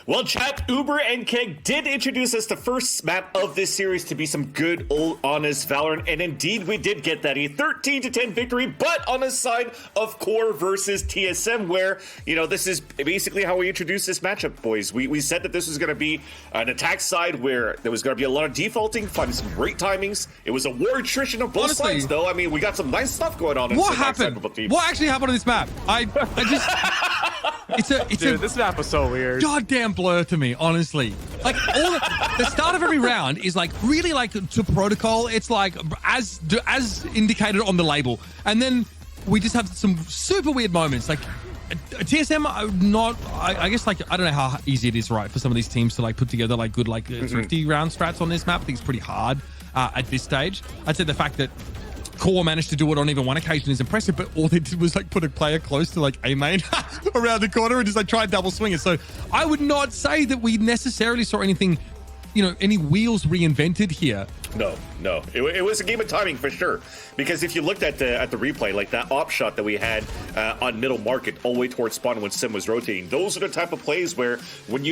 Well, chat, Uber and Keg did introduce us the first map of this series to be some good old honest Valorant, and indeed we did get that, a 13-10 victory, but on the side of QOR versus TSM, where, you know, this is basically how we introduced this matchup, boys. We said that this was going to be an attack side where there was going to be a lot of defaulting, finding some great timings. It was a war attrition of both sides, though. I mean, we got some nice stuff going on. What happened? What actually happened on this map? I just... Dude, this map was so weird. Goddamn blur to me, honestly. Like, the start of every round is like really like to protocol. It's like as indicated on the label, and then we just have some super weird moments. Like TSM, I guess, like, I don't know how easy it is, right, for some of these teams to like put together like good like thrifty round strats on this map. I think it's pretty hard at this stage. I'd say the fact that QOR managed to do it on even one occasion is impressive, but all they did was like put a player close to like A main around the corner and just like try and double swing it. So I would not say that we necessarily saw anything, you know, any wheels reinvented here. No, it was a game of timing for sure. Because if you looked at the replay, like that op shot that we had on middle market all the way towards spawn when Sim was rotating, those are the type of plays where when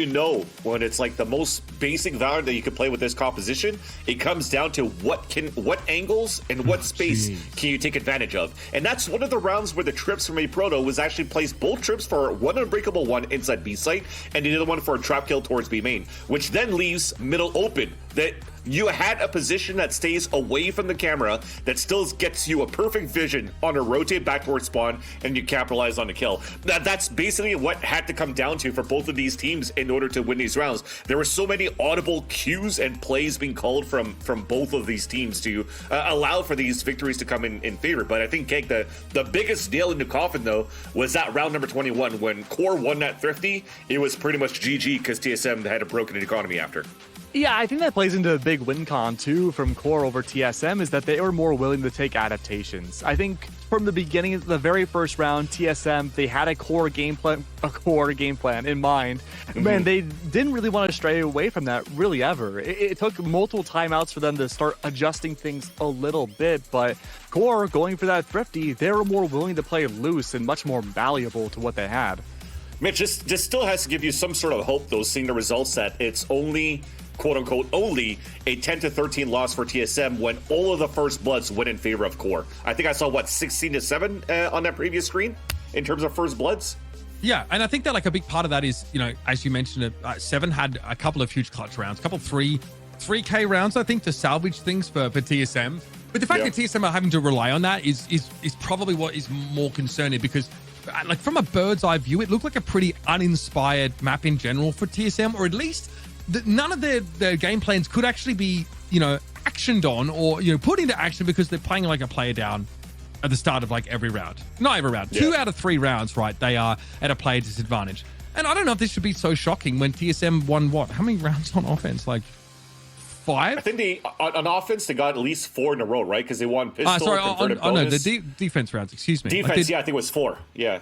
it's like the most basic Valorant that you can play with this composition, it comes down to what angles and what space can you take advantage of. And that's one of the rounds where the trips from a proto was actually placed both trips for one unbreakable one inside B site and the other one for a trap kill towards B main, which then leaves middle open. That you had a position that stays away from the camera that still gets you a perfect vision on a rotate back towards spawn, and you capitalize on the kill. That's basically what had to come down to for both of these teams in order to win these rounds. There were so many audible cues and plays being called from both of these teams to allow for these victories to come in favor. But I think, Keg, the biggest nail in the coffin, though, was that round number 21 when QOR won that thrifty. It was pretty much GG because TSM had a broken economy after. Yeah, I think that plays into a big win con, too, from QOR over TSM, is that they were more willing to take adaptations. I think from the beginning of the very first round, TSM, they had a QOR game plan in mind. Man, they didn't really want to stray away from that, really, ever. It took multiple timeouts for them to start adjusting things a little bit, but QOR, going for that thrifty, they were more willing to play loose and much more malleable to what they had. Mitch, this still has to give you some sort of hope, though, seeing the results that it's only, quote-unquote, only a 10-13 loss for TSM when all of the first bloods went in favor of QOR. I think I saw, 16-7 on that previous screen in terms of first bloods? Yeah, and I think that like a big part of that is, you know, as you mentioned, Seven had a couple of huge clutch rounds, a couple 3K rounds, I think, to salvage things for TSM. But the fact that TSM are having to rely on that is probably what is more concerning, because like from a bird's eye view, it looked like a pretty uninspired map in general for TSM, or at least none of their game plans could actually be, you know, actioned on or, you know, put into action, because they're playing like a player down at the start of like every round. Not every round. 2 out of 3 rounds, right? They are at a player disadvantage. And I don't know if this should be so shocking when TSM won what? How many rounds on offense? Like 5? I think on offense, they got at least 4 in a row, right? Because they won pistol, converted bonus. No, the defense rounds, excuse me. Defense, I think it was 4, yeah.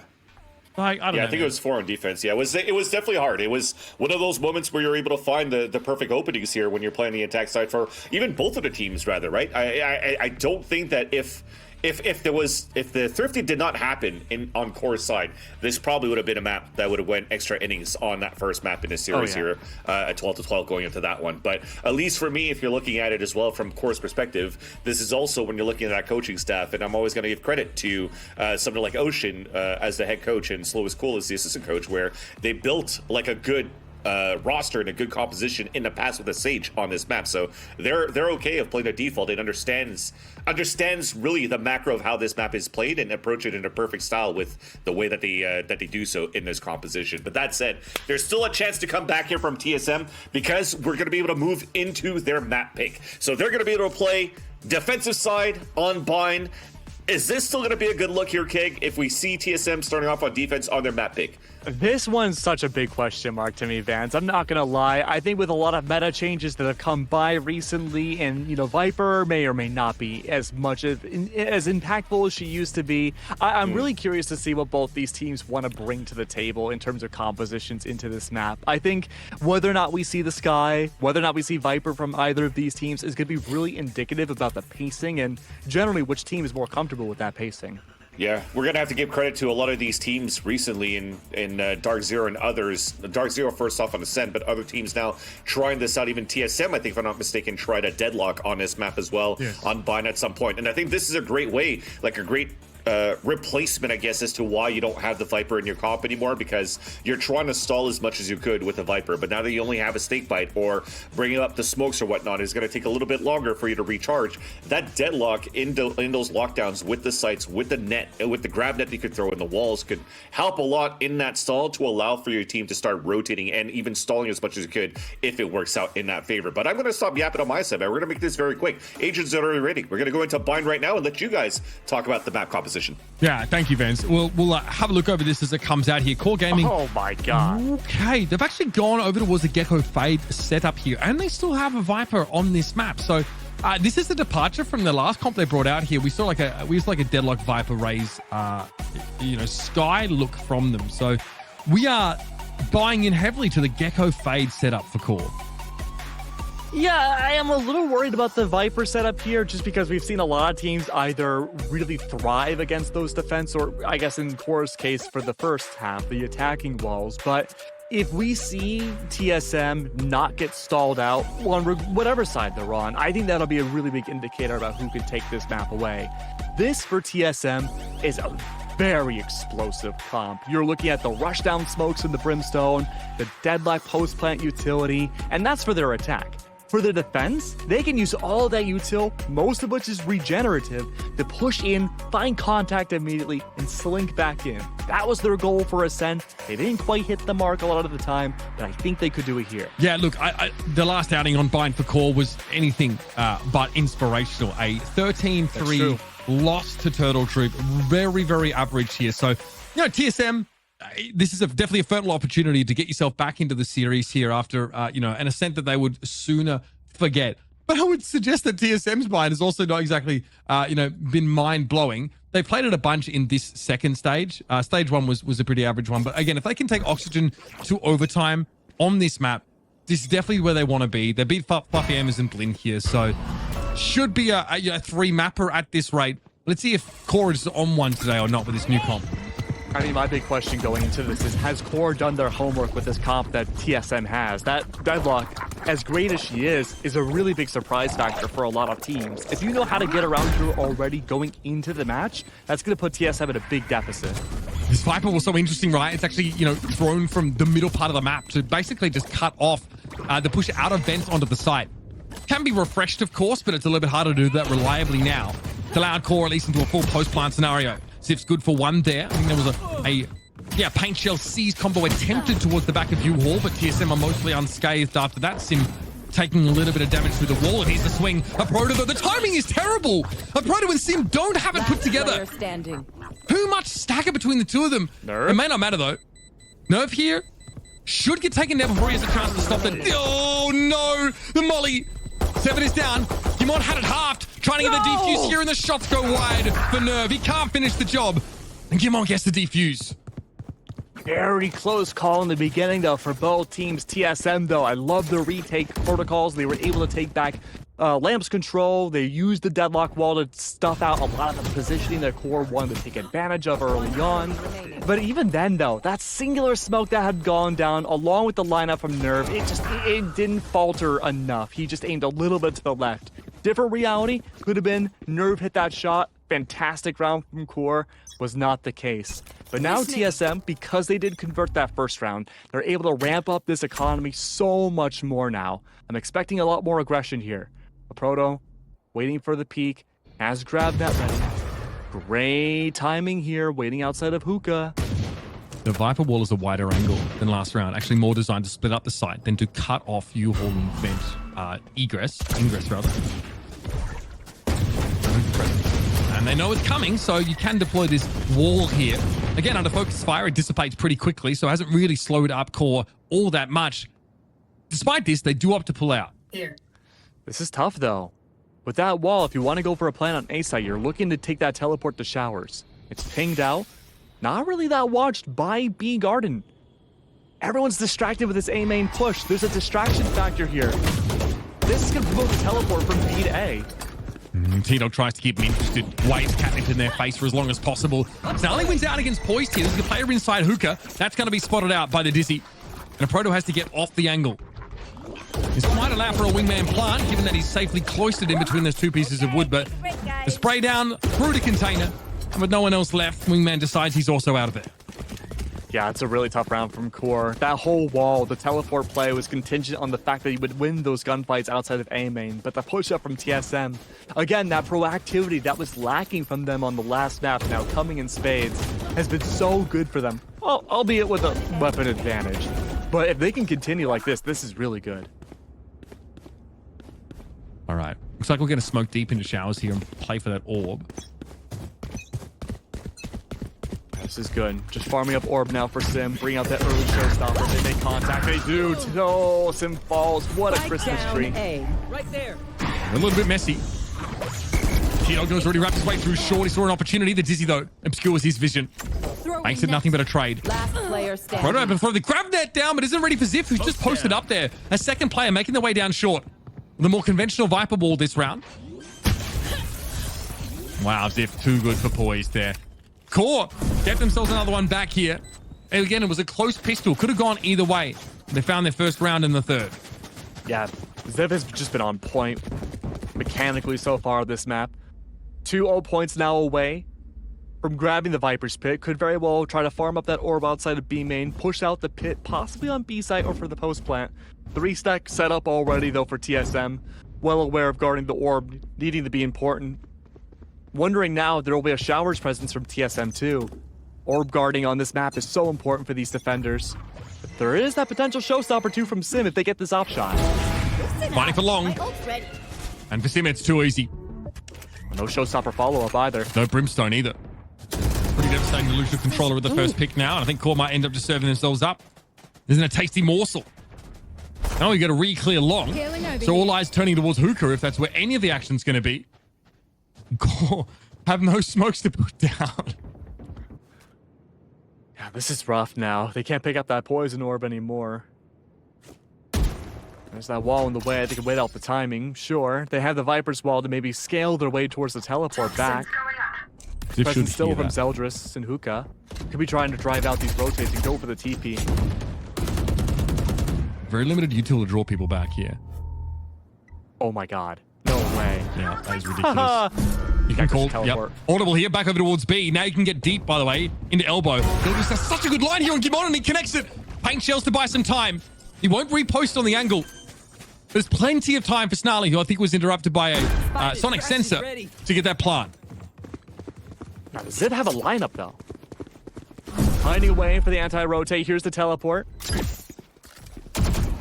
I don't know. I think it was 4 on defense. Yeah, it was definitely hard. It was one of those moments where you're able to find the perfect openings here when you're playing the attack side for even both of the teams, rather, right? I don't think that if the thrifty did not happen on QOR's side, this probably would have been a map that would have went extra innings on that first map in this series here at 12-12 going into that one. But at least for me, if you're looking at it as well from QOR's perspective, this is also when you're looking at that coaching staff, and I'm always going to give credit to someone like Ocean as the head coach and Slow is Cool as the assistant coach, where they built like a good roster and a good composition in the past with the Sage on this map. So they're okay of playing a default. It understands really the macro of how this map is played and approach it in a perfect style with the way that they do so in this composition. But that said, there's still a chance to come back here from TSM, because we're going to be able to move into their map pick. So they're going to be able to play defensive side on Bind. Is this still going to be a good look here, Keg, if we see TSM starting off on defense on their map pick? This one's such a big question mark to me, Vance. I'm not going to lie. I think with a lot of meta changes that have come by recently, and, you know, Viper may or may not be as impactful as she used to be, I'm really curious to see what both these teams want to bring to the table in terms of compositions into this map. I think whether or not we see the Sky, whether or not we see Viper from either of these teams is going to be really indicative about the pacing and generally which team is more comfortable with that pacing. Yeah, we're gonna have to give credit to a lot of these teams recently in Dark Zero and others. Dark Zero first off on Ascent, but other teams now trying this out. Even TSM, I think if I'm not mistaken, tried a deadlock on this map as well on Bind at some point. And I think this is a great way, like a great replacement, I guess, as to why you don't have the Viper in your comp anymore, because you're trying to stall as much as you could with the Viper, but now that you only have a snake bite or bringing up the smokes or whatnot is going to take a little bit longer for you to recharge. That deadlock in those lockdowns with the sights, with the net, and with the grab net you could throw in the walls could help a lot in that stall to allow for your team to start rotating and even stalling as much as you could if it works out in that favor. But I'm going to stop yapping on my side, man. We're going to make this very quick. Agents are already ready. We're going to go into Bind right now and let you guys talk about the map composition. Yeah, thank you, Vince. We'll have a look over this as it comes out here. Core Gaming. Oh my god. Okay, they've actually gone over towards the Gecko Fade setup here, and they still have a Viper on this map. So this is a departure from the last comp they brought out here. We saw we used like a Deadlock Viper raise, sky look from them. So we are buying in heavily to the Gecko Fade setup for Core. Yeah, I am a little worried about the Viper setup here, just because we've seen a lot of teams either really thrive against those defense, or I guess in Core's case for the first half, the attacking walls. But if we see TSM not get stalled out on whatever side they're on, I think that'll be a really big indicator about who can take this map away. This for TSM is a very explosive comp. You're looking at the rushdown smokes in the Brimstone, the deadlock post-plant utility, and that's for their attack. For the defense, they can use all of that util, most of which is regenerative, to push in, find contact immediately, and slink back in. That was their goal for Ascent. They didn't quite hit the mark a lot of the time, but I think they could do it here. Yeah, look, the last outing on Bind for Core was anything but inspirational. A 13-3 loss to Turtle Troop. Very, very average here. So, TSM, this is definitely a fertile opportunity to get yourself back into the series here after, an Ascent that they would sooner forget. But I would suggest that TSM's Bind has also not exactly, been mind-blowing. They played it a bunch in this second stage. Stage one was a pretty average one. But again, if they can take Oxygen to overtime on this map, this is definitely where they want to be. They beat Fluffy Amazon Blink here, so should be a three-mapper at this rate. Let's see if Core is on one today or not with this new comp. I mean, my big question going into this is, has Core done their homework with this comp that TSM has? That Deadlock, as great as she is a really big surprise factor for a lot of teams. If you know how to get around her already going into the match, that's going to put TSM at a big deficit. This Viper was so interesting, right? It's actually, thrown from the middle part of the map to basically just cut off the push out of vents onto the site. Can be refreshed, of course, but it's a little bit harder to do that reliably now. It's allowed Core at least into a full post-plant scenario. Ziff's good for one there. I think there was a paint shell seize combo attempted towards the back of U-Hall, but TSM are mostly unscathed after that. Sim taking a little bit of damage through the wall, and here's the swing. A Proto, though, the timing is terrible. A Proto and Sim don't have it put together. Too much stagger between the two of them. Nerve. It may not matter, though. Nerve here should get taken down before he has a chance to stop it. Oh, no. The Molly. 7 is down. Gimon had it halved. Trying to get the defuse here, and the shots go wide for Nerve. He can't finish the job. And Gimon gets the defuse. Very close call in the beginning, though, for both teams. TSM, though, I love the retake protocols. They were able to take back Lamp's control. They used the deadlock wall to stuff out a lot of the positioning that Core wanted to take advantage of early on. But even then, though, that singular smoke that had gone down, along with the lineup from Nerve, it didn't falter enough. He just aimed a little bit to the left. Different reality could have been Nerve hit that shot. Fantastic round from Core. Was not the case. But now TSM, because they did convert that first round, they're able to ramp up this economy so much more now. I'm expecting a lot more aggression here. A Proto waiting for the peak, has grabbed that ready. Great timing here, waiting outside of Hookah. The Viper wall is a wider angle than last round, actually more designed to split up the site than to cut off U-Hall and vent ingress rather. And they know it's coming, so you can deploy this wall here. Again, under focus fire, it dissipates pretty quickly, so it hasn't really slowed up Core all that much. Despite this, they do opt to pull out. Here. This is tough, though. With that wall, if you want to go for a plan on A site, you're looking to take that teleport to Showers. It's pinged out. Not really that watched by B Garden. Everyone's distracted with this A main push. There's a distraction factor here. This is going to promote the teleport from B to A. T-Dog tries to keep him interested, waves catnip in their face for as long as possible. Snarly wins out against Poised here. There's a player inside Hookah. That's going to be spotted out by the Dizzy. And a Proto has to get off the angle. This might allow for a wingman plant, given that he's safely cloistered in between those two pieces of wood, but the spray down through the container, and with no one else left, wingman decides he's also out of it. Yeah, it's a really tough round from QOR. That whole wall, the teleport play was contingent on the fact that he would win those gunfights outside of A main, but the push-up from TSM, again, that proactivity that was lacking from them on the last map, now coming in spades, has been so good for them, well, albeit with a weapon advantage. But if they can continue like this is really good. All right, looks like we're going to smoke deep into showers here and play for that orb. This is good. Just farming up orb now for Sim. Bring out that early showstopper. They make contact. They do. Oh, Sim falls. What a Christmas tree. Right there. A little bit messy. T-Dog goes already wrapped his way through short. He saw an opportunity. The Dizzy, though, obscures his vision. Makes it nothing but a trade. Last player standing. Proto before they grab that down, but isn't ready for Ziff, who's just posted up there. A second player making their way down short. The more conventional Viper ball this round. Wow, Ziff, too good for Poised there. QOR get themselves another one back here. And again, it was a close pistol. Could have gone either way. They found their first round in the third. Yeah, Ziv has just been on point mechanically so far this map. 2-0 points now away from grabbing the Viper's pit. Could very well try to farm up that orb outside of B main, push out the pit, possibly on B site or for the post plant. 3-stack set up already though for TSM. Well aware of guarding the orb, needing to be important. Wondering now if there will be a showers presence from TSM too. Orb guarding on this map is so important for these defenders. But there is that potential showstopper too from Sim if they get this off shot. Fighting for long. And for Sim, it's too easy. No showstopper follow-up either. No Brimstone either. Pretty devastating to lose your controller with the first pick now. And I think QOR might end up just serving themselves up. Isn't a tasty morsel. Now we got a re-clear long. So all eyes turning towards Hookah if that's where any of the action's going to be. QOR have no smokes to put down. Yeah, this is rough now. They can't pick up that poison orb anymore. There's that wall in the way. They can wait out the timing. Sure, they have the Viper's wall to maybe scale their way towards the teleport back. Present still from Zeldris and Hookah. Could be trying to drive out these rotates and go for the TP. Very limited util to draw people back here. Oh my god. No way. Yeah, that is ridiculous. You can call, yep. Audible here, back over towards B. Now you can get deep, by the way, into elbow. Zeldris has such a good line here on Gimon, and he connects it. Paint shells to buy some time. He won't repost on the angle. There's plenty of time for Snarly, who I think was interrupted by a sonic sensor to get that plant. Now, does Zid have a lineup, though? Finding a way for the anti-rotate. Here's the teleport.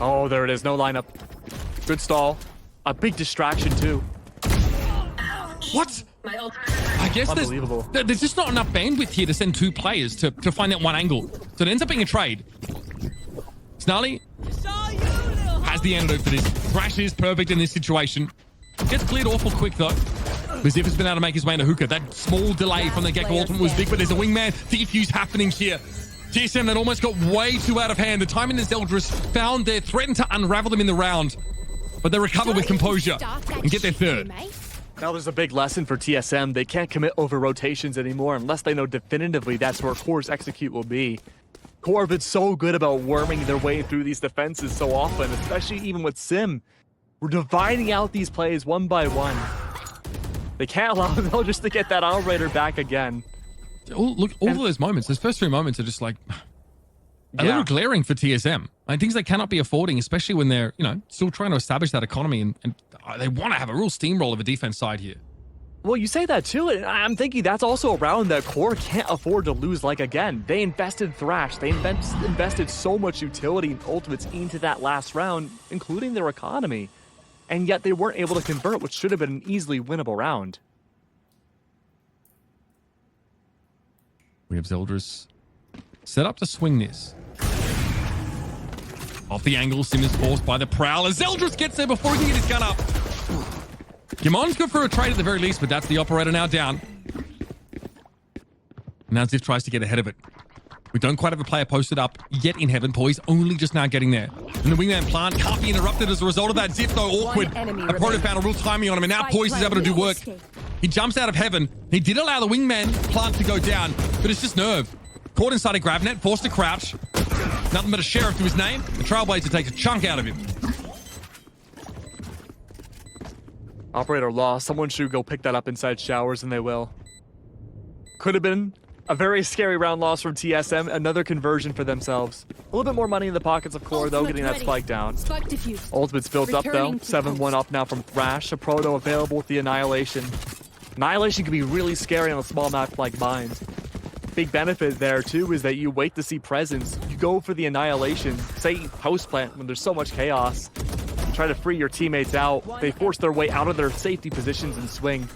Oh, there it is. No lineup. Good stall. A big distraction, too. What? I guess there's just not enough bandwidth here to send two players to find that one angle. So it ends up being a trade. Snarly has the antidote for this. Thrash is perfect in this situation. Gets cleared awful quick, though. Ziff has been able to make his way into Hookah. That small delay from the Gecko ultimate was big, but there's a wingman defuse happening here. TSM that almost got way too out of hand. The timing as Zeldris found there, threatened to unravel them in the round. But they recover with composure and get their third. Now there's a big lesson for TSM. They can't commit over rotations anymore unless they know definitively that's where QOR's execute will be. QOR have been so good about worming their way through these defenses so often, especially even with Sim. We're dividing out these plays one by one. They can't allow Zeldris to get that operator back again. Look, all of those moments, those first three moments are just like a little glaring for TSM. I mean, things they cannot be affording, especially when they're, still trying to establish that economy and they want to have a real steamroll of a defense side here. Well, you say that too, and I'm thinking that's also a round that QOR can't afford to lose like again. They invested Thrash, they invested so much utility and ultimates into that last round, including their economy. And yet they weren't able to convert, which should have been an easily winnable round. We have Zeldris set up to swing this. Off the angle, Sim is forced by the Prowler. Zeldris gets there before he can get his gun up. Gimon's good for a trade at the very least, but that's the operator now down. Now Ziff tries to get ahead of it. We don't quite have a player posted up yet in heaven. Poise only just now getting there. And the wingman plant can't be interrupted as a result of that. Ziff, though, awkward. And Proto found a real timing on him, and now Poise is able to do work. He jumps out of heaven. He did allow the wingman plant to go down, but it's just nerve. Caught inside a grab net, forced to crouch. Nothing but a sheriff to his name. The Trailblazer takes a chunk out of him. Operator lost. Someone should go pick that up inside showers, and they will. Could have been a very scary round loss from TSM. Another conversion for themselves. A little bit more money in the pockets of Core, though, getting that spike down. Ultimate's built up, though. 7-1 up now from Thrash. A Proto available with the Annihilation. Annihilation can be really scary on a small map like mine. Big benefit there, too, is that you wait to see presence. You go for the Annihilation, say post plant when there's so much chaos. Try to free your teammates out. They force their way out of their safety positions and swing.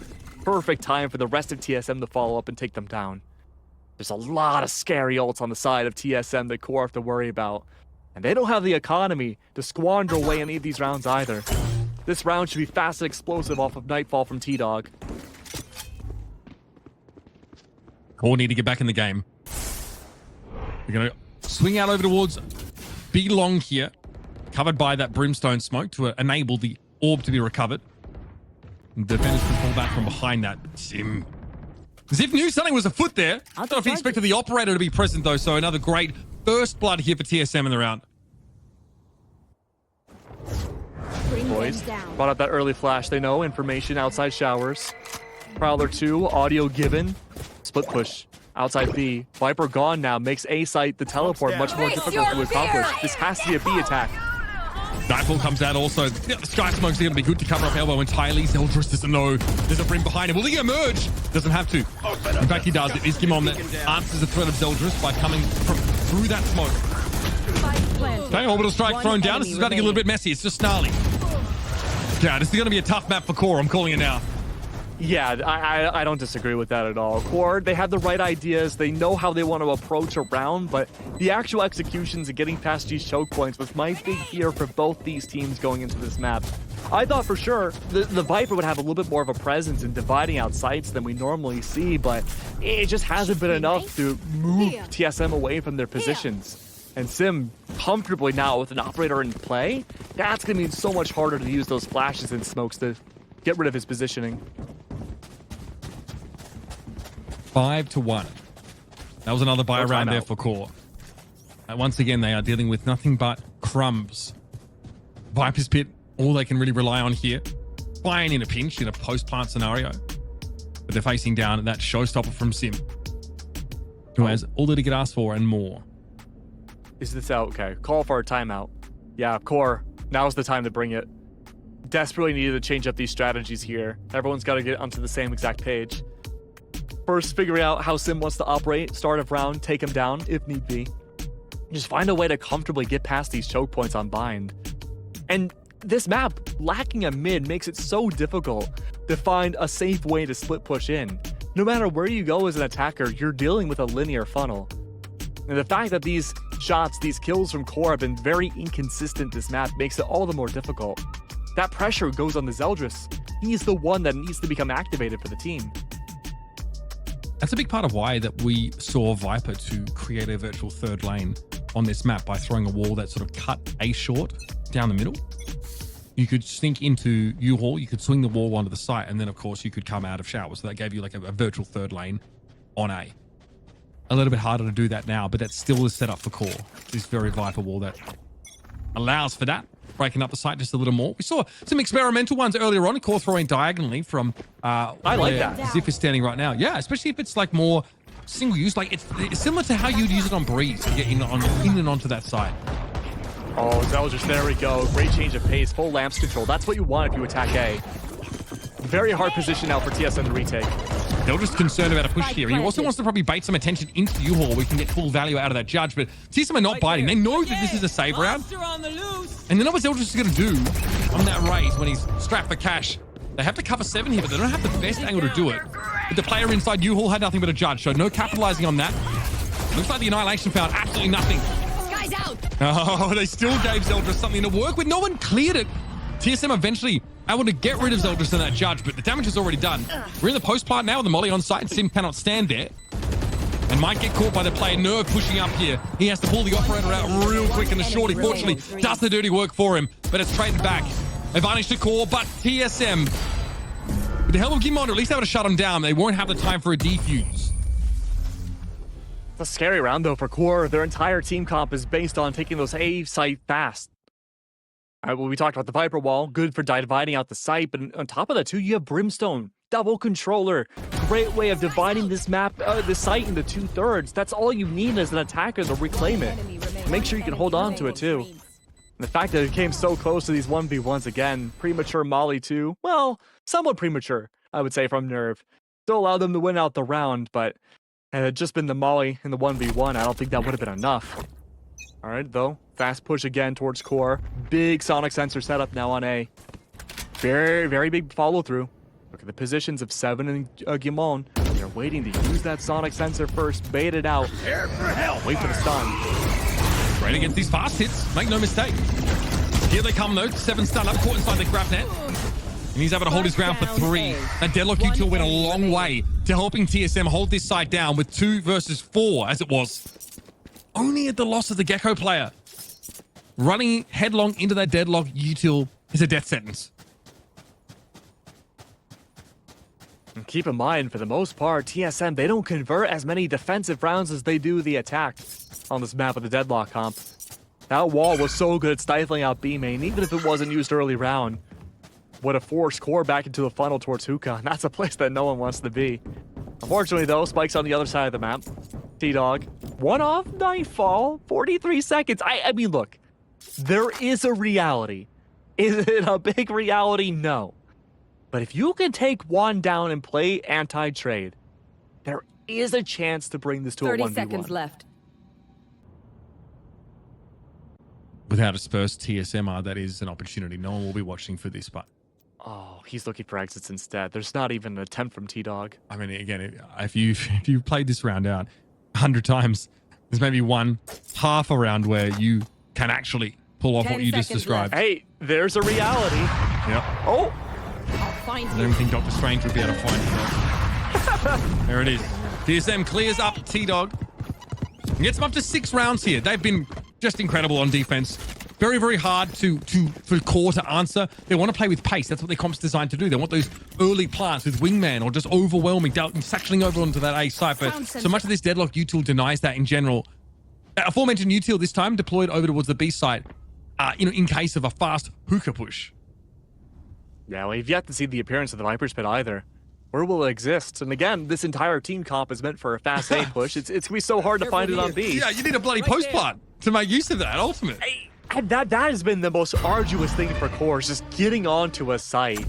Perfect time for the rest of TSM to follow up and take them down. There's a lot of scary ults on the side of TSM that Core have to worry about. And they don't have the economy to squander away any of these rounds either. This round should be fast and explosive off of Nightfall from T-Dog. Core need to get back in the game. We're going to swing out over towards B long here. Covered by that brimstone smoke to enable the orb to be recovered. And defenders can pull back from behind that. Sim. Ziff knew something was afoot there. I don't know if he expected the operator to be present, though, so another great first blood here for TSM in the round. Boys, brought up that early flash. They know information outside showers. Prowler 2, audio given. Split push outside B. Viper gone now. Makes A site the teleport much more difficult to accomplish. This has to be a B attack. Nightfall comes out also. Yeah, the Sky Smoke's going to be good to cover up elbow entirely. Zeldris doesn't know there's a brim behind him. Will he emerge? Doesn't have to. In fact, he does. It is Gimon that answers the threat of Zeldris by coming from through that smoke. Okay, orbital strike thrown down. This is about to get a little bit messy. It's just snarly. Yeah, this is going to be a tough map for Core. I'm calling it now. Yeah, I don't disagree with that at all. Core, they have the right ideas. They know how they want to approach a round, but the actual executions and getting past these choke points was my big fear for both these teams going into this map. I thought for sure the Viper would have a little bit more of a presence in dividing out sites than we normally see, but it just hasn't been enough to move TSM away from their positions. And Sim comfortably now with an operator in play, that's going to mean so much harder to use those flashes and smokes to get rid of his positioning. 5-1. That was another buy round there for Core. Once again, they are dealing with nothing but crumbs. Viper's Pit, all they can really rely on here. Fine in a pinch, in a post-plant scenario. But they're facing down that showstopper from Sim, who has all that he could ask for and more. Is this out? Okay. Call for a timeout. Yeah, Core, now's the time to bring it. Desperately needed to change up these strategies here. Everyone's got to get onto the same exact page. First, figuring out how Sim wants to operate. Start of round, take him down if need be. Just find a way to comfortably get past these choke points on bind. And this map, lacking a mid, makes it so difficult to find a safe way to split push in. No matter where you go as an attacker, you're dealing with a linear funnel. And the fact that these shots, these kills from Core have been very inconsistent this map makes it all the more difficult. That pressure goes on the Zeldris. He's the one that needs to become activated for the team. That's a big part of why that we saw Viper to create a virtual third lane on this map by throwing a wall that sort of cut A short down the middle. You could sneak into U-Haul, you could swing the wall onto the site, and then of course you could come out of showers. So that gave you like a virtual third lane on A. A little bit harder to do that now, but that's still the setup for Core. This very Viper wall that allows for that, breaking up the site just a little more. We saw some experimental ones earlier on, Core throwing diagonally from I like that. Ziff is standing right now. Yeah, especially if it's like more single use. Like it's similar to how you'd use it on Breeze to get in and onto that site. Oh, Zeldris, there we go. Great change of pace, full lamps control. That's what you want if you attack A. Very hard position now for TSM to retake. They're just concerned about a push here. He also wants to probably bait some attention into U-Haul. We can get full value out of that judge, but TSM are not biting. They know that this is a save round. And they know what Zeldris is going to do on that raise when he's strapped for cash. They have to cover 7 here, but they don't have the best angle to do it. But the player inside U-Haul had nothing but a judge, so no capitalizing on that. Looks like the Annihilation found absolutely nothing. Sky's out. Oh, they still gave Zeldris something to work with. No one cleared it. TSM eventually able to get rid of Zeldris and that judge, but the damage is already done. We're in the post part now with the molly on site. Sim cannot stand there. and might get caught by the player. Nerve pushing up here. He has to pull the operator out real quick, and the shorty fortunately does the dirty work for him, but it's traded back. Advantage to Core, but TSM, with the help of Gimon, at least able to shut him down. They won't have the time for a defuse. It's a scary round, though, for Core. Their entire team comp is based on taking those A site fast. Well, we talked about the Viper Wall, good for dividing out the site, but on top of that, too, you have Brimstone, double controller. Great way of dividing this map, this site into 2/3. That's all you need as an attacker to reclaim it. Make sure you can hold on to it, too. And the fact that it came so close to these 1v1s again, premature Molly, too. Well, somewhat premature, I would say, from Nerve. Still allowed them to win out the round, but had it just been the Molly in the 1v1, I don't think that would have been enough. All right, though. Fast push again towards Core. Big sonic sensor setup now on A. Very, very big follow through. Look at the positions of Seven and Gimon. They're waiting to use that sonic sensor first. Bait it out. Wait for the stun. Great against these fast hits. Make no mistake. Here they come, though. Seven stun up, caught inside the grab net. And he's able to hold his ground for 3. That deadlock util went a long way to helping TSM hold this side down with 2 versus 4, as it was. Only at the loss of the Gecko player. Running headlong into that deadlock util is a death sentence. And keep in mind, for the most part, TSM, they don't convert as many defensive rounds as they do the attack on this map with the deadlock comp. That wall was so good at stifling out B main, even if it wasn't used early round. Would have forced Core back into the funnel towards Hookah, and that's a place that no one wants to be. Unfortunately, though, Spike's on the other side of the map. T-Dog, 1 off Nightfall, 43 seconds. I mean, look, there is a reality. Is it a big reality? No. But if you can take one down and play anti-trade, there is a chance to bring this to a 1v1. 30 seconds left. Without a Spurs TSMR, that is an opportunity. No one will be watching for this, but... Oh, he's looking for exits instead. There's not even an attempt from T-Dog. I mean, again, if you played this round out 100 times, there's maybe one half a round where you can actually pull off what you just described. Hey, there's a reality. Yep. Oh! I'll find I don't you. even think Dr. Strange would be able to find it. There it is. TSM clears up T-Dog. And gets them up to 6 rounds here. They've been just incredible on defense. Very, very hard for Core to answer. They want to play with pace. That's what their comp's designed to do. They want those early plants with Wingman or just overwhelming, satcheling over onto that A site. But so much of this deadlock util denies that in general. Aforementioned util this time deployed over towards the B site, in case of a fast hookah push. Yeah, well, we've yet to see the appearance of the Viper's Pit either. Where will it exist? And again, this entire team comp is meant for a fast A push. It's going to be so hard to find it on B. Yeah, you need a bloody post plant to make use of that, ultimate. And that has been the most arduous thing for Core, is just getting onto a site.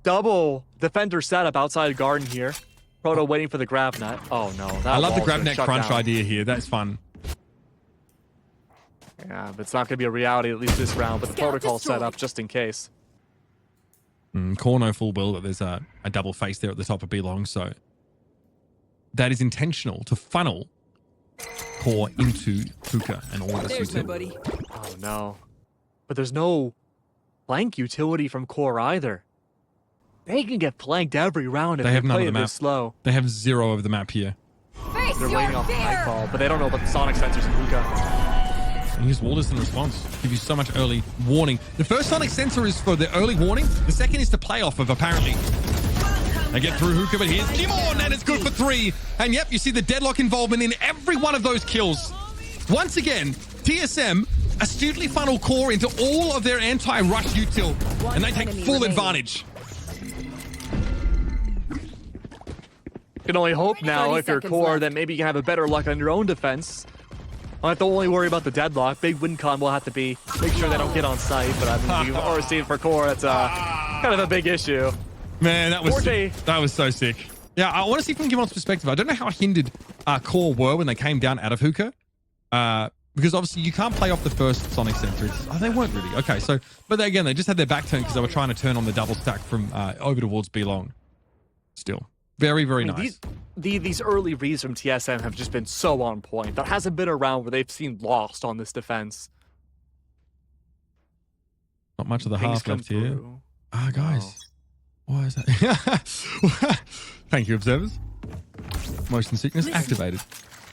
Double defender setup outside garden here. Proto waiting for the grab net. Oh no, I love the grab net crunch idea here. That's fun. Yeah, but it's not going to be a reality, at least this round, but the protocol set up just in case. Core know full well that there's a double face there at the top of B long, so that is intentional to funnel Core into Hookah and all this There's my utility. buddy. Oh no. But there's no flank utility from Core either. They can get flanked every round if They they have none play of it the map. this slow. They have 0 of the map here. Face They're your waiting off the fear. nightfall, but they don't know about the sonic sensors in Hookah. And here's Wallace in response. Give you so much early warning. The first sonic sensor is for the early warning. The second is to play off of, apparently. They get through Hookah, but here's Timon, and it's good for 3. And yep, you see the deadlock involvement in every one of those kills. Once again, TSM astutely funnel Core into all of their anti-rush util, and they take full advantage. You can only hope now, 30 if you're seconds Core, left. that maybe you can have a better luck on your own defense. I have to only worry about the deadlock. Big win con will have to be make sure they don't get on site, but I mean, we've already seen for Core, that's kind of a big issue. Man, that was Forte. that was so sick. Yeah, I want to see from Gimon's perspective. I don't know how hindered Core were when they came down out of Hookah. Because obviously you can't play off the first sonic sensor. They weren't really. Okay, so, but again, they just had their back turned because they were trying to turn on the double stack from over towards B long. Still, very, very nice. These early reads from TSM have just been so on point. There hasn't been a round where they've seen lost on this defense. Not much of the Things half come left here. through. Guys. Why is that? Thank you, observers. Motion sickness activated.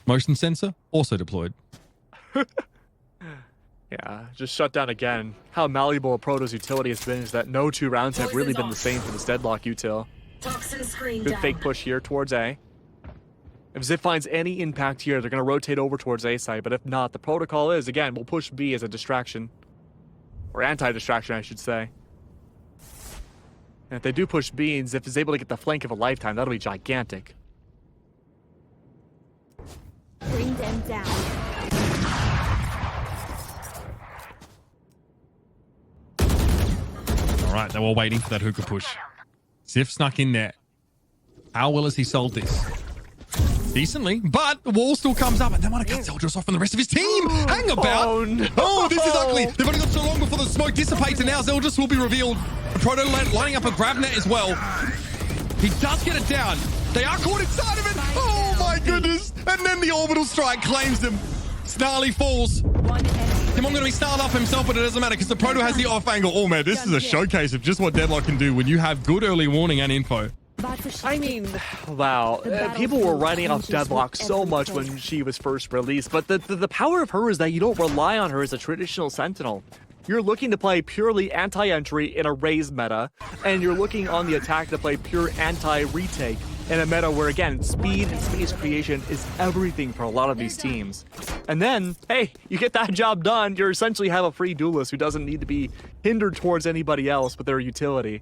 Motion sensor also deployed. Yeah, just shut down again. How malleable a Proto's utility has been is that no 2 rounds have really been the same for this deadlock util. Toxin screen Good down. fake push here towards A. If Zip finds any impact here, they're going to rotate over towards A side, but if not, the protocol is, again, we'll push B as a distraction. Or anti-distraction, I should say. And if they do push B and Zip is able to get the flank of a lifetime, that'll be gigantic. Bring them down. All right, they were waiting for that hookah push. Ziff snuck in there. How well has he sold this? Decently, but the wall still comes up and they want to cut Zeldris off from the rest of his team. Hang about. Oh, no. Oh, this is ugly. They've only got so long before the smoke dissipates and now Zeldris will be revealed. Proto lining up a grab net as well. He does get it down. They are caught inside of it. Oh my goodness. And then the orbital strike claims them. Snarly falls. One enemy. Timon going to be snarled up himself, but it doesn't matter because the Proto has the off angle. Oh man, this is a showcase of just what Deadlock can do when you have good early warning and info. I mean, wow. People were writing off Deadlock so much when she was first released, but the power of her is that you don't rely on her as a traditional Sentinel. You're looking to play purely anti-entry in a raise meta, and you're looking on the attack to play pure anti-retake in a meta where, again, speed and space creation is everything for a lot of these teams. And then, hey, you get that job done, you essentially have a free duelist who doesn't need to be hindered towards anybody else with their utility.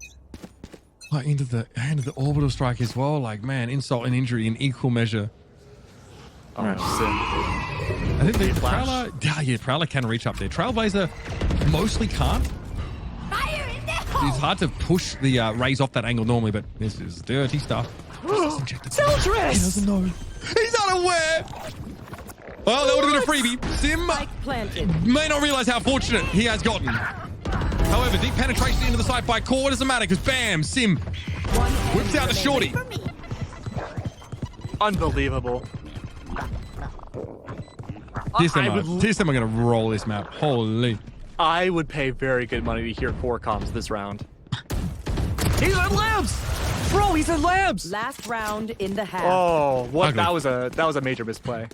Like into the orbital strike as well. Like, man, insult and injury in equal measure. Oh, sin. I think the Prowler, Prowler can reach up there. Trailblazer mostly can't. It's hard to push the raise off that angle normally, but this is dirty stuff. Zeldris! He doesn't know. He's unaware. Well, that would have been a freebie. Sim Planted. may not realize how fortunate he has gotten. However, deep penetration into the site by Core doesn't matter because bam, Sim whips out the shorty. Unbelievable. TSM are going to roll this map. Holy. I would pay very good money to hear core comms this round. He's in labs! Bro, he's in labs! Last round in the half. Oh, what? Ugly. That was a major misplay.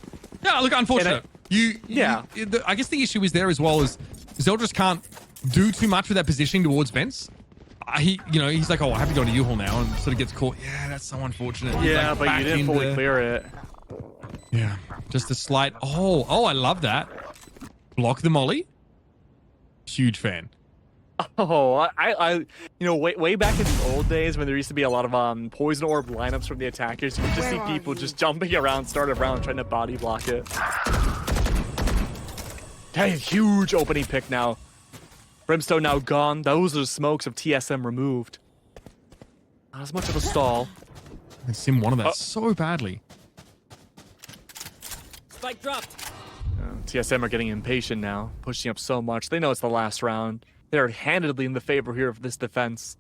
Yeah, look, unfortunate. I guess the issue is there as well as Zeldris can't do too much with that positioning towards Vents. He's like, oh, I have to go to U-Haul now, and sort of gets caught. Yeah, that's so unfortunate. He's Yeah, like but back you didn't in fully there. clear it. Yeah, just a slight. Oh, I love that. Block the molly. Huge fan. Oh, way back in the old days when there used to be a lot of poison orb lineups from the attackers, you would just see people just jumping around, start around, trying to body block it. Hey, huge opening pick now. Brimstone now gone. Those are the smokes of TSM removed. Not as much of a stall. And Sim wanted that so badly. Spike dropped. TSM are getting impatient now, pushing up so much. They know it's the last round. They're handedly in the favor here of this defense.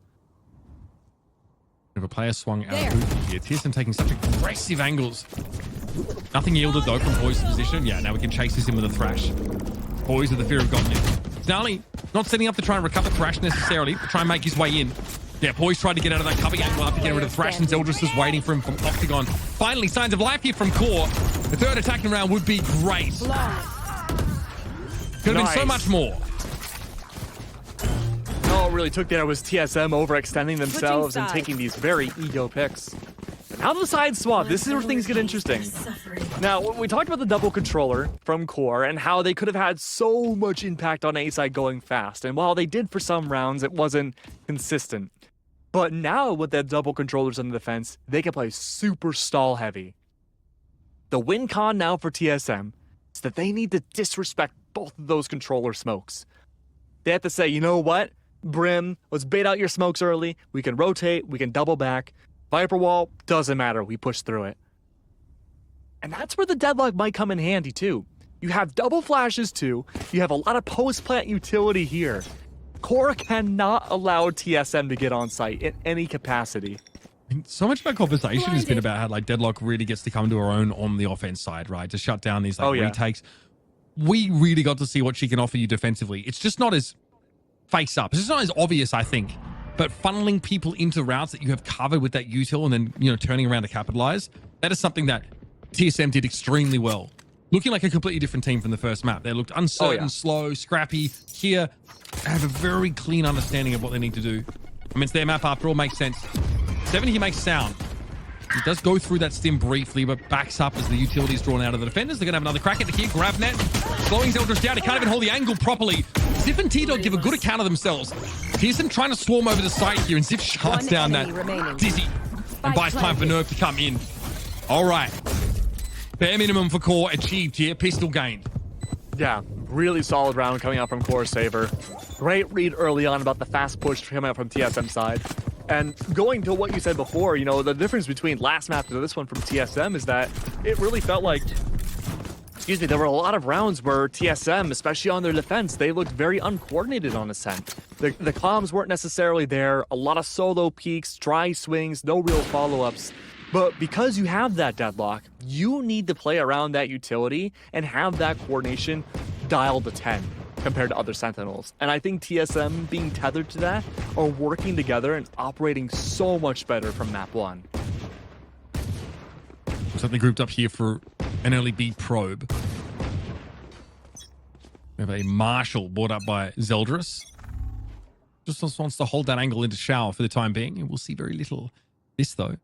If a player swung out of boot here, TSM taking such aggressive angles. Nothing yielded though from Poise's position. Yeah, now we can chase this in with a thrash. Poise with the fear of God. Snarly not setting up to try and recover Thrash necessarily, to try and make his way in. Yeah, Poise tried to get out of that covering angle after getting rid of Thrash, and Zeldris is waiting for him from Octagon. Finally, signs of life here from Core. The third attacking round would be great. Could have been so much more. All it really took there was TSM overextending themselves and taking these very ego picks. And now the side swap. This is where things get interesting. Now, we talked about the double controller from Core and how they could have had so much impact on A side going fast. And while they did for some rounds, it wasn't consistent. But now with that double controllers on the defense, they can play super stall heavy. The win con now for TSM is that they need to disrespect both of those controller smokes. They have to say, you know what? Brim, let's bait out your smokes early. We can rotate. We can double back. Viper wall, doesn't matter. We push through it. And that's where the deadlock might come in handy, too. You have double flashes, too. You have a lot of post-plant utility here. Core cannot allow TSM to get on site in any capacity. So much of our conversation has been about how like Deadlock really gets to come to her own on the offense side, right? To shut down these retakes. We really got to see what she can offer you defensively. It's just not as face up. It's just not as obvious, I think. But funneling people into routes that you have covered with that util and then, turning around to capitalize, that is something that TSM did extremely well. Looking like a completely different team from the first map. They looked uncertain, slow, scrappy. Here, they have a very clean understanding of what they need to do. I mean, it's their map after all, makes sense. 7 here makes sound. He does go through that stim briefly, but backs up as the utility is drawn out of the defenders. They're going to have another crack at the here. Grab net. Slowing Zeldris down. He can't even hold the angle properly. Ziff and T-Dog give a good account of themselves. TSM trying to swarm over the site here, and Ziff shuts down that Dizzy and buys time for Nerf to come in. All right. Bare minimum for Core achieved here. Pistol gained. Yeah, really solid round coming out from Core Saver. Great read early on about the fast push coming out from TSM side. And going to what you said before, you know, the difference between last map to this one from TSM is that it really felt like, there were a lot of rounds where TSM, especially on their defense, they looked very uncoordinated on Ascent. The comms weren't necessarily there, a lot of solo peeks, dry swings, no real follow-ups. But because you have that deadlock, you need to play around that utility and have that coordination dialed to 10 compared to other Sentinels. And I think TSM being tethered to that are working together and operating so much better from map 1. Something grouped up here for an early B probe. We have a Marshall brought up by Zeldris. Just wants to hold that angle into shower for the time being, and we'll see very little. This, though,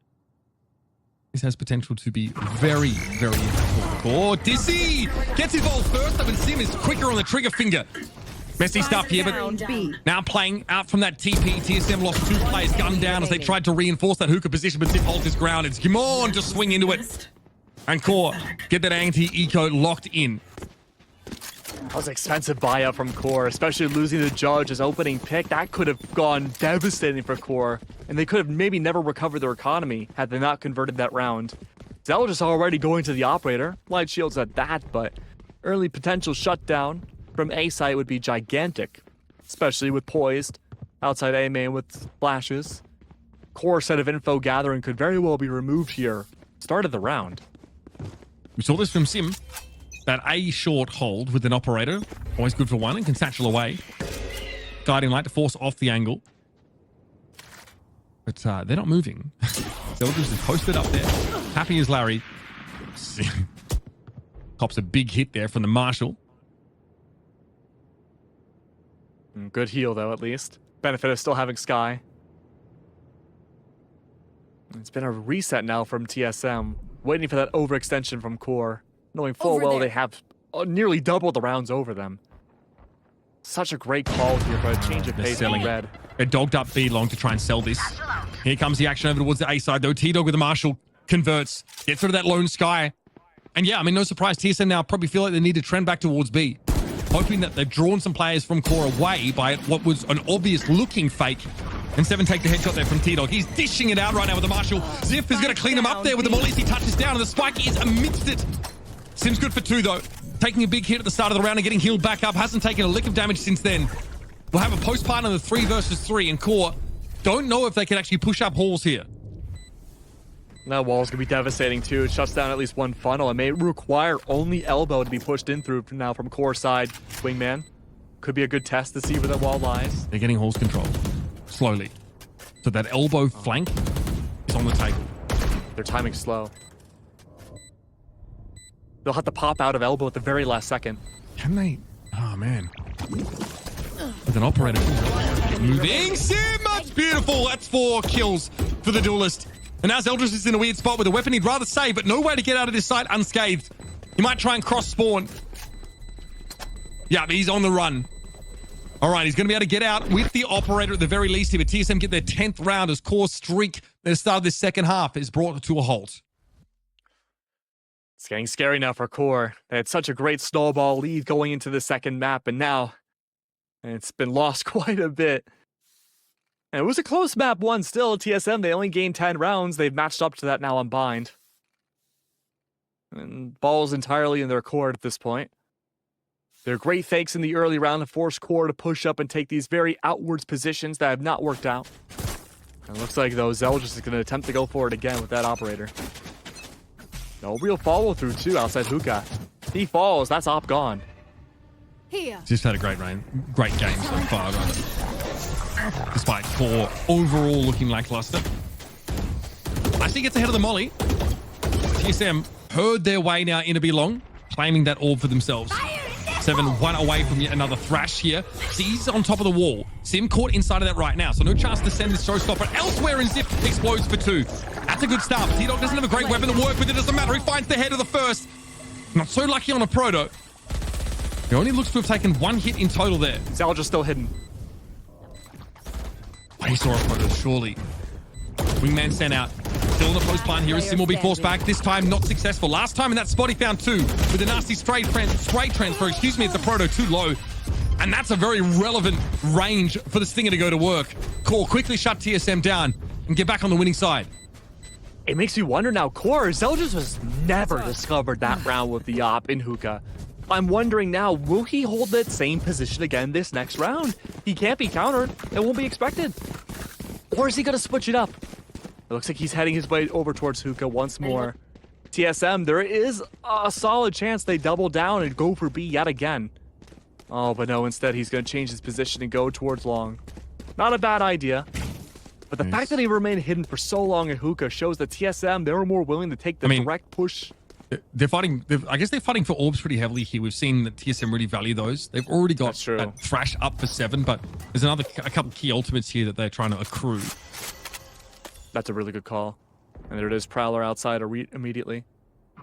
this has potential to be very, very impactful. Oh, Dizzy gets involved first, and Sim is quicker on the trigger finger. Messy stuff here, but now playing out from that TP. TSM lost 2 players, gunned down as they tried to reinforce that hookah position, but Zip holds his ground. It's come on, just swing into it. And Core get that anti-eco locked in. That was an expensive buyout from Core, especially losing the Judge as opening pick. That could have gone devastating for Core, and they could have maybe never recovered their economy had they not converted that round. Zeldris already going to the operator. Light shields at that, but early potential shutdown from A site would be gigantic, especially with Poised outside A main with flashes. Core set of info gathering could very well be removed here. Start of the round. We saw this from Sim. That A short hold with an operator. Always good for one and can satchel away. Guiding light to force off the angle. But they're not moving. Zeldris is posted up there. Happy as Larry. Cops a big hit there from the Marshall. Good heal, though, at least. Benefit of still having Sky. It's been a reset now from TSM. Waiting for that overextension from Core. Knowing full well they have nearly double the rounds over them. Such a great call here for a change of pace in red. They're dogged up B long to try and sell this. Here comes the action over towards the A side, though. T-Dog with the Marshall converts. Gets rid of that lone Sky. And yeah, I mean, no surprise. TSM now probably feel like they need to trend back towards B. Hoping that they've drawn some players from Core away by what was an obvious looking fake. And 7 take the headshot there from T-Dog. He's dishing it out right now with the Marshall. Ziff is going to clean him up there with the mollies. He touches down and the spike is amidst it. Sim's good for 2, though. Taking a big hit at the start of the round and getting healed back up. Hasn't taken a lick of damage since then. We'll have a postpart on the 3 versus 3, and Core don't know if they can actually push up halls here. That wall's going to be devastating, too. It shuts down at least one funnel. It may require only elbow to be pushed in through now from Core side. Wingman. Could be a good test to see where that wall lies. They're getting halls controlled. Slowly. So that elbow flank is on the table. Their timing's slow. They'll have to pop out of elbow at the very last second. Can they? Oh, man. With an operator. Moving. Sim! That's beautiful. That's 4 kills for the duelist. And now Zeldris is in a weird spot with a weapon he'd rather save, but no way to get out of this site unscathed. He might try and cross spawn. Yeah, but he's on the run. All right, he's going to be able to get out with the operator at the very least here. But TSM get their 10th round as Core streak at the start of this second half is brought to a halt. It's getting scary now for Core. They had such a great snowball lead going into the second map, and now it's been lost quite a bit. And it was a close map 1 still. TSM, they only gained 10 rounds. They've matched up to that now on bind. And ball's entirely in their court at this point. They're great fakes in the early round to force Core to push up and take these very outwards positions that have not worked out. And it looks like, though, Zeldris is going to attempt to go for it again with that operator. No real follow-through, too, outside Hookah. He falls. That's op gone. Here. Just had a great game so far. Despite Core overall looking lackluster. Actually gets ahead of the molly. TSM heard their way now into Belong, claiming that orb for themselves. 7-1 away from yet another thrash here. Z's on top of the wall. Sim caught inside of that right now, so no chance to send this showstopper elsewhere, and Zip explodes for 2. That's a good start. T-Dog doesn't have a great weapon to work with. It doesn't matter. He finds the head of the first. Not so lucky on a proto. He only looks to have taken 1 hit in total there. Zeldris still hidden. He saw a proto, surely. Wingman sent out. Still in the post plant here as Sim will be forced back. This time not successful. Last time in that spot he found 2 with a nasty straight transfer. Excuse me, it's the proto too low. And that's a very relevant range for the Stinger to go to work. Core quickly shut TSM down and get back on the winning side. It makes me wonder now, Core, Zeldris was never discovered that round with the op in Hookah. I'm wondering now, will he hold that same position again this next round? He can't be countered. It won't be expected. Or is he going to switch it up? It looks like he's heading his way over towards Hookah once more. TSM, there is a solid chance they double down and go for B yet again. Oh, but no, instead he's going to change his position and go towards Long. Not a bad idea. But the fact that he remained hidden for so long in Hookah shows that TSM, they were more willing to take the direct push. They're fighting. I guess they're fighting for orbs pretty heavily here. We've seen that TSM really value those. They've already got that Thrash up for 7, but there's a couple key ultimates here that they're trying to accrue. That's a really good call. And there it is, Prowler outside immediately.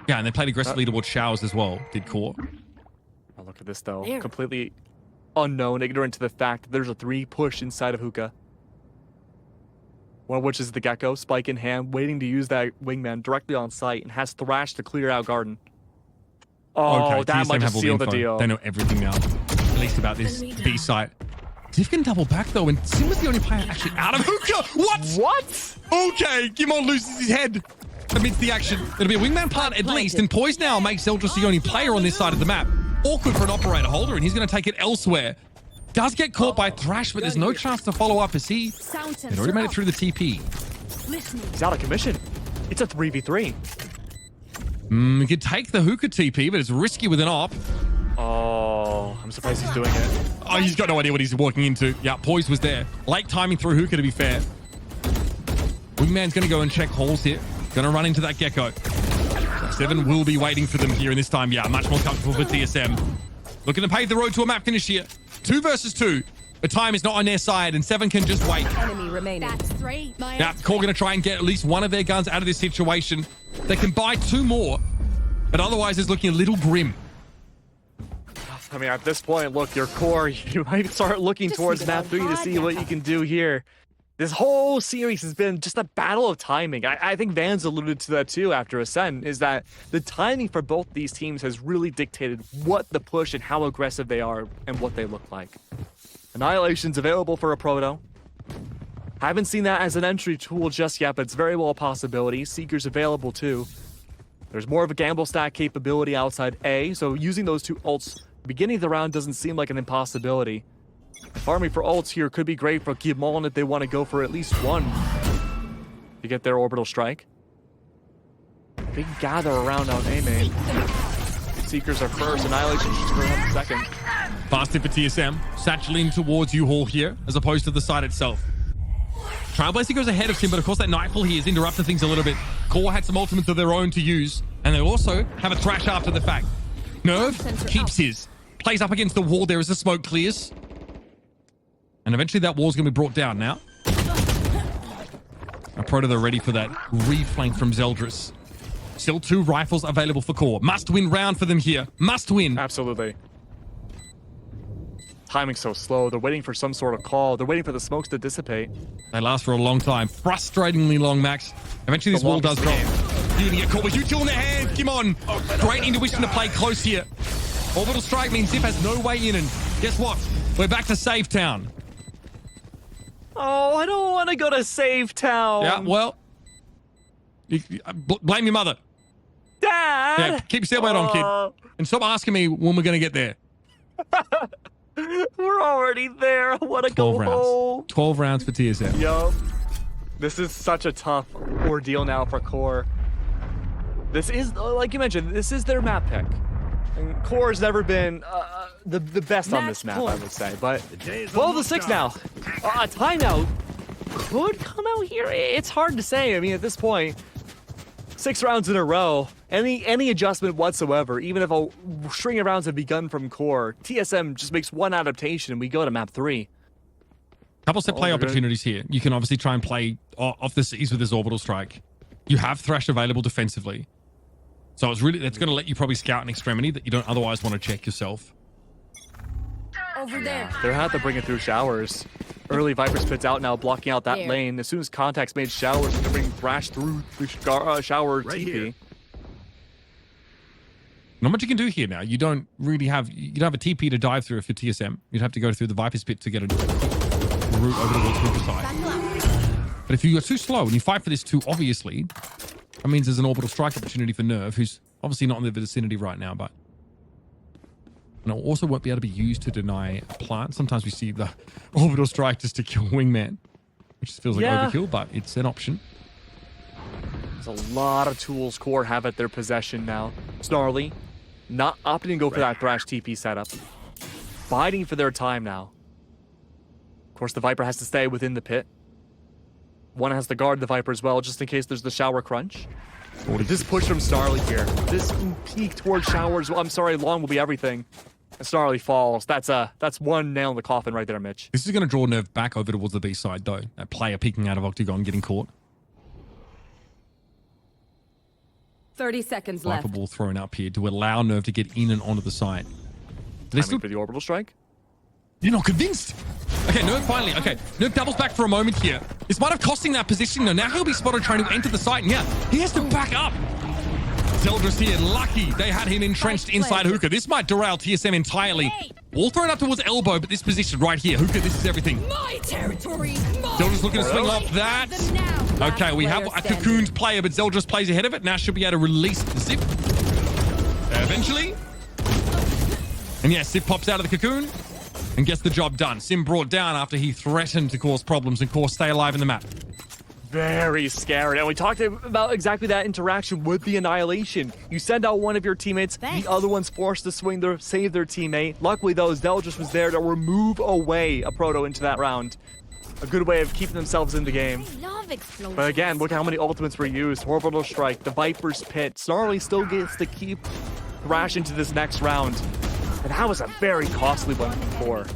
Yeah, and they played aggressively towards Showers as well, did Core. Oh, look at this, though. Completely unknown, ignorant to the fact that there's a 3 push inside of Hookah. One of which is the Gecko, spike in hand, waiting to use that Wingman directly on site, and has Thrash to clear out Garden. Oh, okay, that might just seal the deal. They know everything now, at least about this B site. Ziv can double back though, and Sim was the only player actually out of Hookah. What? Okay, Gimon loses his head amidst the action. It'll be a Wingman plant at least, and Poise now makes Zeldris the only player on this side of the map. Awkward for an operator holder, and he's going to take it elsewhere. Does get caught by Thrash, but there's no chance to follow up as he had already made it through the TP. He's out of commission. It's a 3v3. He could take the Hookah TP, but it's risky with an op. Oh, I'm surprised he's doing it. Oh, he's got no idea what he's walking into. Yeah, Poise was there. Late timing through Hookah, to be fair. Wingman's going to go and check holes here. Going to run into that Gecko. 7 will be waiting for them here, and this time, yeah, much more comfortable for TSM. Looking to pave the road to a map finish here. 2 versus 2. The time is not on their side, and 7 can just wait. Enemy remaining. That's 3. Now, Core going to try and get at least one of their guns out of this situation. They can buy 2 more, but otherwise it's looking a little grim. I mean, at this point, look, your Core, you might start looking towards map 3 to see what you can do here. This whole series has been just a battle of timing. I think Vans alluded to that too after Ascend, is that the timing for both these teams has really dictated what the push and how aggressive they are and what they look like. Annihilation's available for a Proto. Haven't seen that as an entry tool just yet, but it's very well a possibility. Seeker's available too. There's more of a gamble stack capability outside A, so using those 2 ults beginning of the round doesn't seem like an impossibility. Farming for ults here could be great for Gimon if they want to go for at least 1 to get their orbital strike. Big gather around out A main. Seekers are first, Annihilation just for 1 second. Fast in for TSM. Satcheling towards U-Haul here, as opposed to the side itself. Trailblazer goes ahead of him, but of course that Nightfall here has interrupted things a little bit. Core had some ultimates of their own to use, and they also have a Thrash after the fact. Nerve keeps his. Plays up against the wall there as the smoke clears. And eventually that wall's going to be brought down now. A Proto, they're ready for that reflank from Zeldris. Still 2 rifles available for Core. Must win round for them here. Must win. Absolutely. Timing's so slow. They're waiting for some sort of call. They're waiting for the smokes to dissipate. They last for a long time. Frustratingly long, Max. Eventually this wall does drop. You're going to get caught with Util in their hand. Come on. Great intuition to play close here. Orbital strike means Zip has no way in, and guess what? We're back to Save Town. Oh, I don't want to go to Save Town. Yeah, well, blame your mother. Dad! Yeah, keep your seatbelt on, kid. And stop asking me when we're going to get there. We're already there. I want to go home. 12 rounds for TSM. Yup. This is such a tough ordeal now for Core. This is, like you mentioned, this is their map pick. And Core has never been the best on this map, I would say. But 12-6 now. A timeout could come out here. It's hard to say. I mean, at this point, 6 rounds in a row. Any adjustment whatsoever, even if a string of rounds have begun from core, TSM just makes one adaptation and we go to map 3. Couple set play opportunities here. You can obviously try and play off the seas with this orbital strike. You have Thresh available defensively. So it's going to let you probably scout an extremity that you don't otherwise want to check yourself. Over there. They're have to bring it through showers. Early Viper spits out now, blocking out that There. lane. As soon as contact's made showers, to bring Thrash through the shower Right TP. here. Not much you can do here now. You don't have a TP to dive through if you're TSM. You'd have to go through the Viper's pit to get a route over towards Hooker side. But if you are too slow and you fight for this too obviously, that means there's an orbital strike opportunity for Nerve, who's obviously not in the vicinity right now, but and it also won't be able to be used to deny a plant. Sometimes we see the orbital strike just to kill Wingman, which feels like overkill, but it's an option. There's a lot of tools Core have at their possession now. Snarly, not opting to go for that Thrash TP setup. Biding for their time now. Of course, the Viper has to stay within the pit. One has to guard the Viper as well, just in case there's the shower crunch. This push from Snarly here. This peek towards showers. I'm sorry, long will be everything. And Snarly falls. That's one nail in the coffin right there, Mitch. This is going to draw Nerve back over towards the B side, though. That player peeking out of Octagon, getting caught. 30 seconds Viper left. ball thrown up here to allow Nerve to get in and onto the side. They still, For the orbital strike? you're not convinced. Okay, Nerve finally. Okay, Nerve doubles back for a moment here. This might have costing that position, though. Now he'll be spotted trying to enter the site, and yeah, he has to back up. Zeldris here, lucky they had him entrenched inside Hookah. This might derail TSM entirely. All thrown up towards elbow, but this position right here, Hookah, this is everything. My territory. Zeldris looking to swing off that. Okay, we have a cocooned player, but Zeldris plays ahead of it. Now she'll be able to release the Zip. Eventually. And yeah, Zip pops out of the cocoon and gets the job done. Sim brought down after he threatened to cause problems and Core stay alive in the map. Very scary. And we talked about exactly that interaction with the Annihilation. You send out one of your teammates, the other one's forced to swing their save their teammate. Luckily, though, Zeldris was there to remove away a Proto into that round. A good way of keeping themselves in the game. Love explosions. But again, look how many ultimates were used. Orbital Strike, the Viper's Pit. Snarly still gets to keep Thrash into this next round. And that was a very costly one before.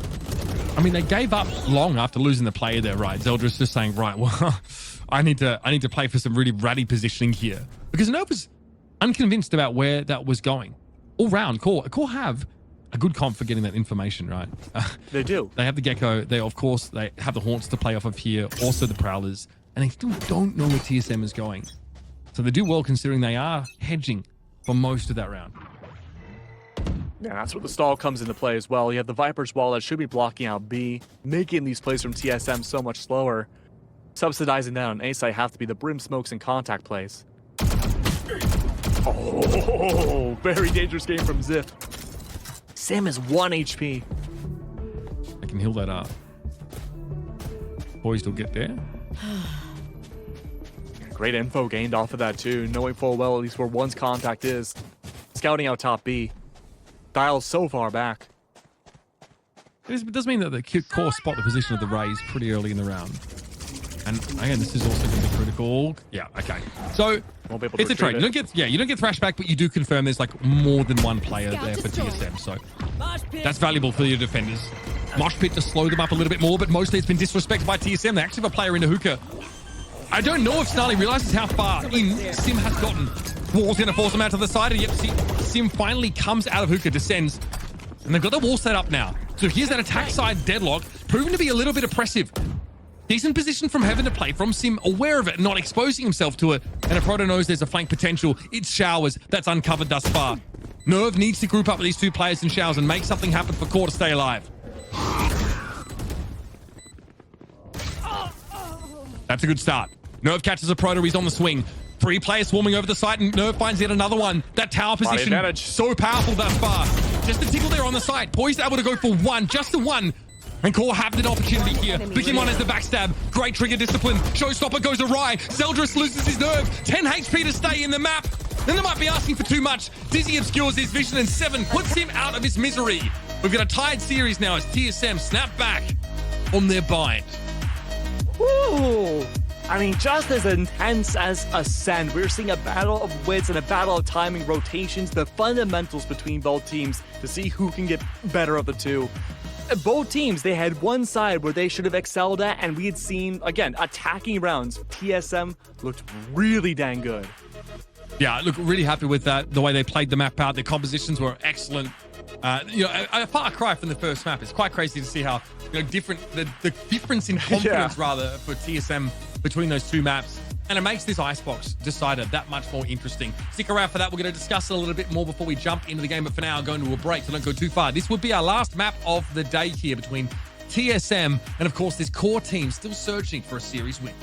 I mean, they gave up long after losing the player there, right? Zeldris just saying, right, well, I need to play for some really ratty positioning here. Because Nerve was unconvinced about where that was going. All round, Core have a good comp for getting that information, right? They do. They have the Gecko. They have the Haunts to play off of here. Also the Prowlers. And they still don't know where TSM is going. So they do well considering they are hedging for most of that round. Yeah, that's where the stall comes into play as well. You have the Viper's wall that should be blocking out B, making these plays from TSM so much slower. Subsidizing that on A side have to be the Brim Smokes and Contact plays. Oh, very dangerous game from Zip. Sim is 1 HP. I can heal that up. Poised will get there. Great info gained off of that too, knowing full well at least where one's contact is. Scouting out top B. Dial's so far back. It does mean that the Core spot the position of the Rays pretty early in the round. And again, this is also going to be critical. Yeah, okay. So Won't be able to it's a trade. retrieve You don't get Thrash back, but you do confirm there's like more than one player there for TSM. So that's valuable for your defenders. Mosh Pit to slow them up a little bit more, but mostly it's been disrespected by TSM. They actually have a player into Hookah. I don't know if Snarly realizes how far in Sim has gotten. Wall's going to force him out to the side, and yep, Sim finally comes out of Hookah, descends, and they've got the wall set up now. So here's that attack side deadlock, proven to be a little bit oppressive. Decent position from Heaven to play from Sim, aware of it, not exposing himself to it, and a Proto knows there's a flank potential. It's Showers that's uncovered thus far. Nerve needs to group up with these two players in Showers and make something happen for Core to stay alive. That's a good start. Nerve catches a Proto, he's on the swing. 3 players swarming over the site, and Nerve finds yet another one. That tower position, so powerful thus far. Just a tickle there on the site. Poised able to go for one, just the one. And Core have an opportunity here. Picking one as the backstab. Great trigger discipline. Showstopper goes awry. Zeldris loses his nerve. 10 HP to stay in the map. Then they might be asking for too much. Dizzy obscures his vision, and 7 puts him out of his misery. We've got a tied series now as TSM snap back on their bind. Woo! I mean, just as intense as Ascend, we're seeing a battle of wits and a battle of timing, rotations, the fundamentals between both teams to see who can get better of the two. Both teams, they had one side where they should have excelled at, and we had seen, again, attacking rounds. TSM looked really dang good. Yeah, look, really happy with that. The way they played the map out, the compositions were excellent. A far cry from the first map. It's quite crazy to see how different the difference in confidence rather for TSM between those two maps. And it makes this Icebox decider that much more interesting. Stick around for that. We're going to discuss it a little bit more before we jump into the game. But for now, going to a break, so don't go too far. This would be our last map of the day here between TSM and, of course, this core team still searching for a series win.